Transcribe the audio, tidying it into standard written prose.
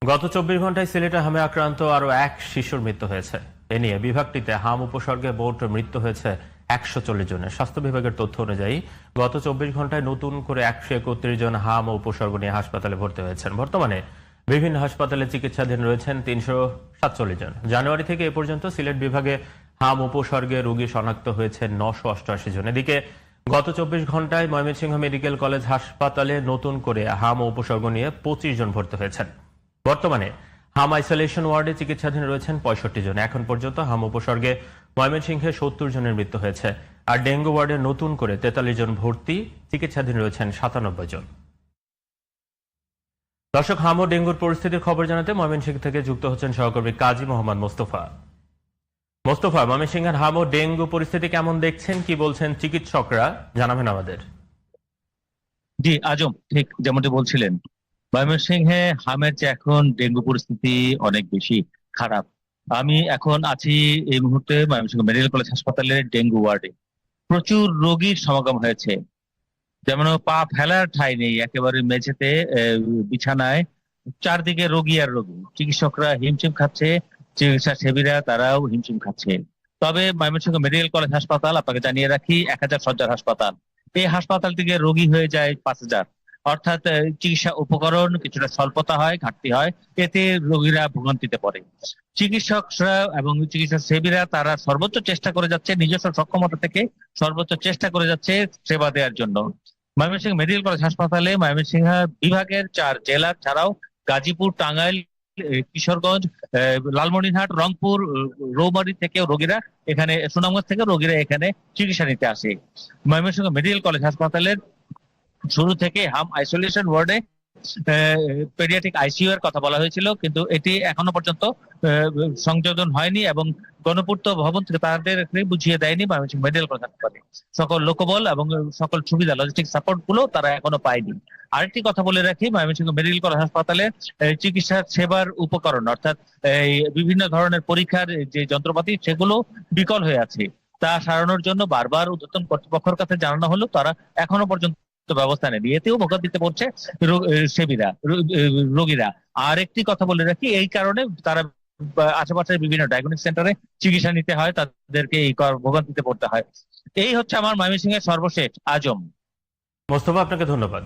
গত ২৪ ঘন্টায় সিলেটে হামে আক্রান্ত আরো এক শিশুর মৃত্যু হয়েছে। এ নিয়ে বিভাগটিতে হাম উপসর্গে মোট মৃত্যু হয়েছে ১৪০ জনের। স্বাস্থ্য বিভাগের তথ্য অনুযায়ী গত ২৪ ঘন্টায় নতুন করে ১৩১ জন হাম ও উপসর্গ নিয়ে হাসপাতালে ভর্তি হয়েছেন। বর্তমানে বিভিন্ন হাসপাতালে চিকিৎসাধীন রয়েছেন ৩৪৭ জন। জানুয়ারি থেকে এ পর্যন্ত সিলেট বিভাগে হাম উপসর্গে রোগী শনাক্ত হয়েছে ৯৮৮ জন। এদিকে গত ২৪ ঘন্টায় ময়মনসিংহ মেডিকেল কলেজ হাসপাতালে নতুন করে হাম ও উপসর্গ নিয়ে ২৫ জন ভর্তি হয়েছেন। বর্তমানে হাম আইসোলেশন ওয়ার্ডে চিকিৎসাধীন রয়েছেন ৬৫ জন। এখন পর্যন্ত হাম উপসর্গে ময়মনসিংহে ৭০ জনের মৃত্যু হয়েছে। আর ডেঙ্গু ওয়ার্ডে নতুন করে ৪৩ জন ভর্তি, চিকিৎসাধীন রয়েছেন ৯৭ জন। দর্শক, হাম ও ডেঙ্গুর পরিস্থিতির খবর জানাতে ময়মনসিংহ থেকে যুক্ত হচ্ছেন সহকর্মী কাজী মোহাম্মদ মোস্তফা। মোস্তফা, ময়মনসিংহের হাম ও ডেঙ্গু পরিস্থিতি কেমন দেখছেন, কি বলছেন চিকিৎসকরা, জানাবেন আমাদের। জি আজম, ঠিক যেমনটি বলছিলেন, ময়মনসিংহে হামের চেয়ে এখন ডেঙ্গু পরিস্থিতি অনেক বেশি খারাপ। আমি এখন আছি এই মুহূর্তে ময়মনসিংহ মেডিকেল কলেজ হাসপাতালের ডেঙ্গু ওয়ার্ডে। প্রচুর রোগীর সমাগম হয়েছে, যেমন পা ফেলার ঠাঁই নেই, একেবারে মেঝেতে বিছানায় চারদিকে রোগী আর রোগী। চিকিৎসকরা হিমশিম খাচ্ছে, চিকিৎসা সেবীরা তারাও হিমশিম খাচ্ছে। তবে ময়মনসিংহ মেডিকেল কলেজ হাসপাতাল, আপনাকে জানিয়ে রাখি, ১০০০ শয্যার হাসপাতাল। এই হাসপাতাল থেকে রোগী হয়ে যায় ৫,০০০। অর্থাৎ চিকিৎসা উপকরণ কিছুটা স্বল্পতা হয়, ঘাটতি হয়, এতে রোগীরা ভোগান্তিতে পড়ে। চিকিৎসকরা এবং চিকিৎসা সেবীরা তারা সর্বোচ্চ চেষ্টা করে যাচ্ছে, নিজস্ব সক্ষমতা থেকে সর্বোচ্চ চেষ্টা করে যাচ্ছে সেবা দেওয়ার জন্য। ময়মনসিংহ মেডিকেল কলেজ হাসপাতালে ময়মনসিংহ বিভাগের ৪ জেলা ছাড়াও গাজীপুর, টাঙ্গাইল, কিশোরগঞ্জ, লালমনিরহাট, রংপুর, রৌমারী থেকেও রোগীরা এখানে, সুনামগঞ্জ থেকে রোগীরা এখানে চিকিৎসা নিতে আসে। ময়মনসিংহ মেডিকেল কলেজ হাসপাতালের শুরু থেকে হাম আইসোলেশন ওয়ার্ডে পেডিয়াট্রিক আইসিইউ এর কথা বলা হয়েছিল, কিন্তু এটি এখনো পর্যন্ত সংযোজন হয়নি এবং গণপূর্ত ভবন থেকে তাদের বুঝিয়ে দেয়নি ময়মনসিংহ মেডিকেল কলেজ হাসপাতালে। সকল লোকবল এবং সকল সুবিধা, লজিস্টিক সাপোর্ট গুলো তারা এখনো পায়নি। আরেকটি কথা বলে রাখি, ময়মনসিংহ মেডিকেল কলেজ হাসপাতালে চিকিৎসা সেবার উপকরণ, অর্থাৎ বিভিন্ন ধরনের পরীক্ষার যে যন্ত্রপাতি, সেগুলো বিকল হয়ে আছে। তা সারানোর জন্য বারবার ঊর্ধ্বতন কর্তৃপক্ষের কাছে জানানো হলো, তারা এখনো পর্যন্ত ব্যবস্থা নেই। এতেও ভোগান্তিতে পড়ছে সেবীরা, রোগীরা। আর একটি কথা বলে রাখি, এই কারণে তারা আশেপাশের বিভিন্ন ডায়াগনস্টিক সেন্টারে চিকিৎসা নিতে হয়, তাদেরকে এই ভোগান্তিতে পড়তে হয়। এই হচ্ছে আমার ময়মনসিংহের সর্বশেষ। আজম। মোস্তফা, আপনাকে ধন্যবাদ।